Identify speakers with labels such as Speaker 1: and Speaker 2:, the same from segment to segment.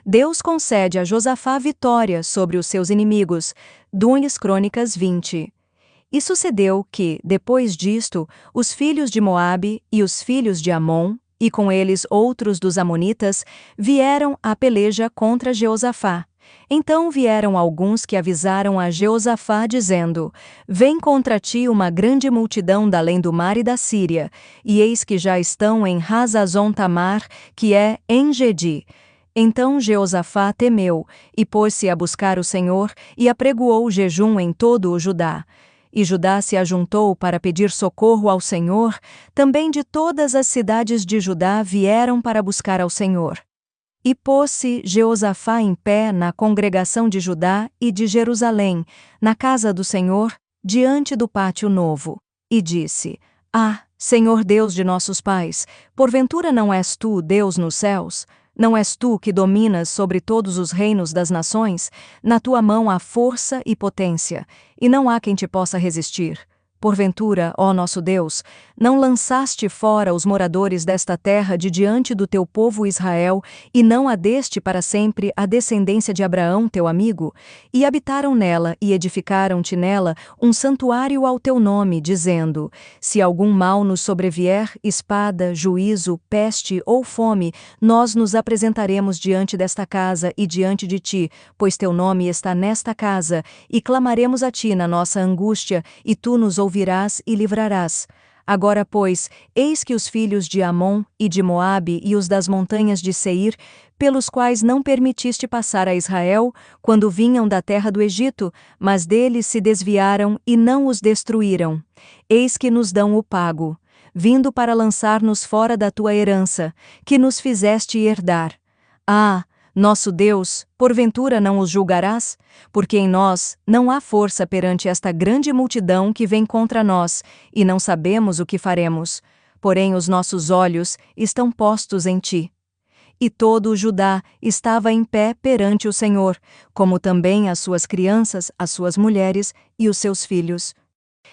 Speaker 1: Deus concede a Josafá vitória sobre os seus inimigos. 2 Crônicas 20. E sucedeu que, depois disto, os filhos de Moabe e os filhos de Amon, e com eles outros dos amonitas, vieram à peleja contra Jeosafá. Então vieram alguns que avisaram a Jeosafá, dizendo: Vem contra ti uma grande multidão da além do mar e da Síria, e eis que já estão em Hazazon-Tamar, que é En-Gedi. Então Jeosafá temeu, e pôs-se a buscar o Senhor, e apregoou jejum em todo o Judá. E Judá se ajuntou para pedir socorro ao Senhor, também de todas as cidades de Judá vieram para buscar ao Senhor. E pôs-se Jeosafá em pé na congregação de Judá e de Jerusalém, na casa do Senhor, diante do pátio novo, e disse: Ah, Senhor Deus de nossos pais, porventura não és tu Deus nos céus? Não és tu que dominas sobre todos os reinos das nações? Na tua mão há força e potência, e não há quem te possa resistir. Porventura, ó nosso Deus, não lançaste fora os moradores desta terra de diante do teu povo Israel, e não adeste para sempre a descendência de Abraão, teu amigo? E habitaram nela e edificaram-te nela um santuário ao teu nome, dizendo: Se algum mal nos sobrevier, espada, juízo, peste ou fome, nós nos apresentaremos diante desta casa e diante de ti, pois teu nome está nesta casa, e clamaremos a ti na nossa angústia, e tu nos ouvirás e livrarás. Agora, pois, eis que os filhos de Amon e de Moabe e os das montanhas de Seir, pelos quais não permitiste passar a Israel, quando vinham da terra do Egito, mas deles se desviaram e não os destruíram. Eis que nos dão o pago, vindo para lançar-nos fora da tua herança, que nos fizeste herdar. Ah, nosso Deus, porventura não os julgarás? Porque em nós não há força perante esta grande multidão que vem contra nós, e não sabemos o que faremos. Porém os nossos olhos estão postos em ti. E todo o Judá estava em pé perante o Senhor, como também as suas crianças, as suas mulheres e os seus filhos.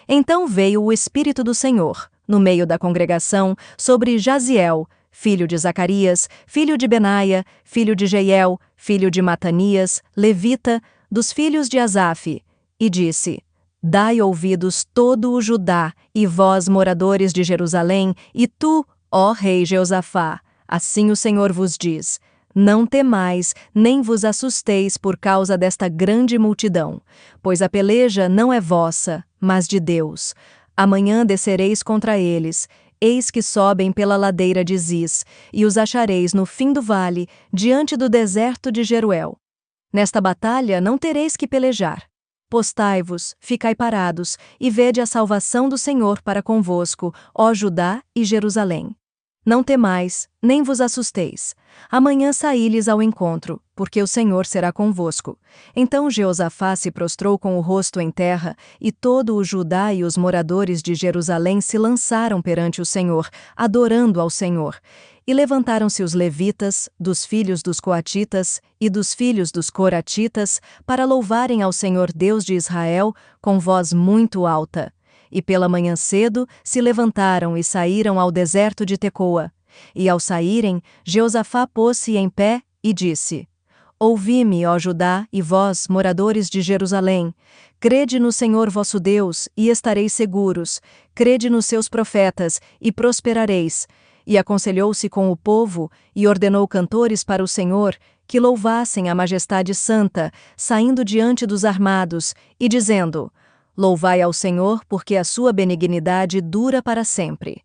Speaker 1: Então veio o Espírito do Senhor, no meio da congregação, sobre Jaziel, filho de Zacarias, filho de Benaia, filho de Jeiel, filho de Matanias, levita, dos filhos de Asaf, e disse: Dai ouvidos todo o Judá, e vós, moradores de Jerusalém, e tu, ó rei Jeosafá, assim o Senhor vos diz: Não temais, nem vos assusteis por causa desta grande multidão, pois a peleja não é vossa, mas de Deus. Amanhã descereis contra eles. Eis que sobem pela ladeira de Ziz, e os achareis no fim do vale, diante do deserto de Jeruel. Nesta batalha não tereis que pelejar. Postai-vos, ficai parados, e vede a salvação do Senhor para convosco, ó Judá e Jerusalém. Não temais, nem vos assusteis. Amanhã saí-lhes ao encontro, porque o Senhor será convosco. Então Jeosafá se prostrou com o rosto em terra, e todo o Judá e os moradores de Jerusalém se lançaram perante o Senhor, adorando ao Senhor. E levantaram-se os levitas, dos filhos dos coatitas e dos filhos dos coratitas, para louvarem ao Senhor Deus de Israel com voz muito alta. E pela manhã cedo se levantaram e saíram ao deserto de Tecoa. E ao saírem, Jeosafá pôs-se em pé e disse: Ouvi-me, ó Judá, e vós, moradores de Jerusalém. Crede no Senhor vosso Deus, e estareis seguros. Crede nos seus profetas, e prosperareis. E aconselhou-se com o povo, e ordenou cantores para o Senhor, que louvassem a majestade santa, saindo diante dos armados, e dizendo: Louvai ao Senhor, porque a sua benignidade dura para sempre.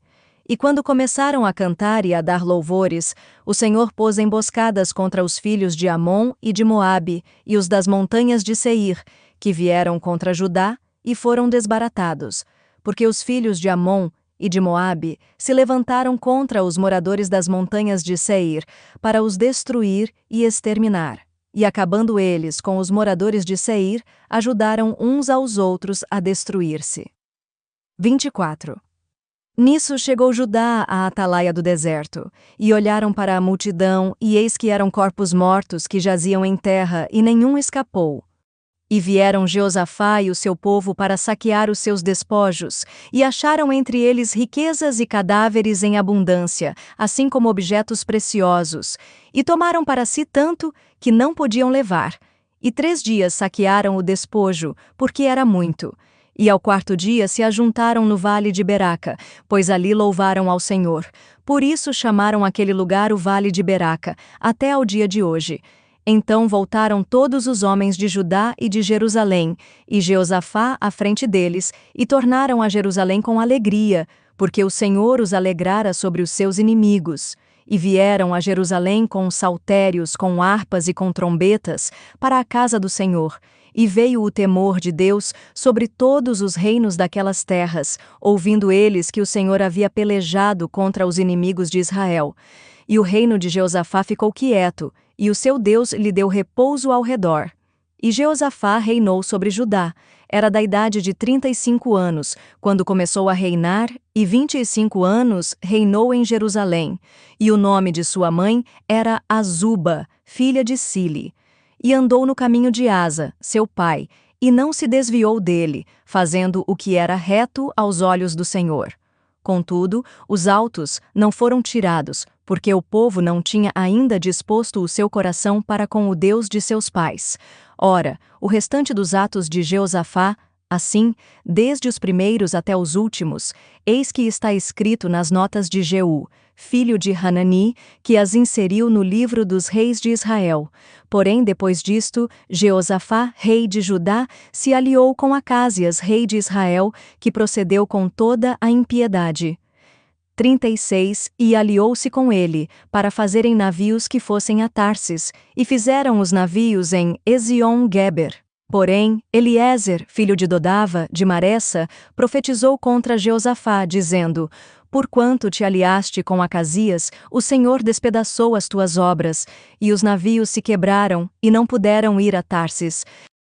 Speaker 1: E quando começaram a cantar e a dar louvores, o Senhor pôs emboscadas contra os filhos de Amon e de Moabe, e os das montanhas de Seir, que vieram contra Judá, e foram desbaratados, porque os filhos de Amon e de Moabe se levantaram contra os moradores das montanhas de Seir, para os destruir e exterminar. E acabando eles com os moradores de Seir, ajudaram uns aos outros a destruir-se. 24. Nisso chegou Judá à atalaia do deserto, e olharam para a multidão, e eis que eram corpos mortos que jaziam em terra, e nenhum escapou. E vieram Jeosafá e o seu povo para saquear os seus despojos, e acharam entre eles riquezas e cadáveres em abundância, assim como objetos preciosos, e tomaram para si tanto que não podiam levar. E 3 dias saquearam o despojo, porque era muito. E ao 4º dia se ajuntaram no vale de Beraca, pois ali louvaram ao Senhor. Por isso chamaram aquele lugar o Vale de Beraca, até ao dia de hoje. Então voltaram todos os homens de Judá e de Jerusalém, e Jeosafá à frente deles, e tornaram a Jerusalém com alegria, porque o Senhor os alegrara sobre os seus inimigos. E vieram a Jerusalém com saltérios, com harpas e com trombetas, para a casa do Senhor. E veio o temor de Deus sobre todos os reinos daquelas terras, ouvindo eles que o Senhor havia pelejado contra os inimigos de Israel. E o reino de Jeosafá ficou quieto, e o seu Deus lhe deu repouso ao redor. E Jeosafá reinou sobre Judá. Era da idade de 35 anos, quando começou a reinar, e 25 anos reinou em Jerusalém. E o nome de sua mãe era Azuba, filha de Sili. E andou no caminho de Asa, seu pai, e não se desviou dele, fazendo o que era reto aos olhos do Senhor. Contudo, os altos não foram tirados, porque o povo não tinha ainda disposto o seu coração para com o Deus de seus pais. Ora, o restante dos atos de Jeosafá, assim, desde os primeiros até os últimos, eis que está escrito nas notas de Jeú, filho de Hanani, que as inseriu no livro dos reis de Israel. Porém, depois disto, Jeosafá, rei de Judá, se aliou com Acásias, rei de Israel, que procedeu com toda a impiedade. 36 E aliou-se com ele, para fazerem navios que fossem a Tarsis, e fizeram os navios em Ezion-Geber. Porém, Eliezer, filho de Dodava, de Maressa, profetizou contra Jeosafá, dizendo: Porquanto te aliaste com Acasias, o Senhor despedaçou as tuas obras, e os navios se quebraram, e não puderam ir a Tarsis.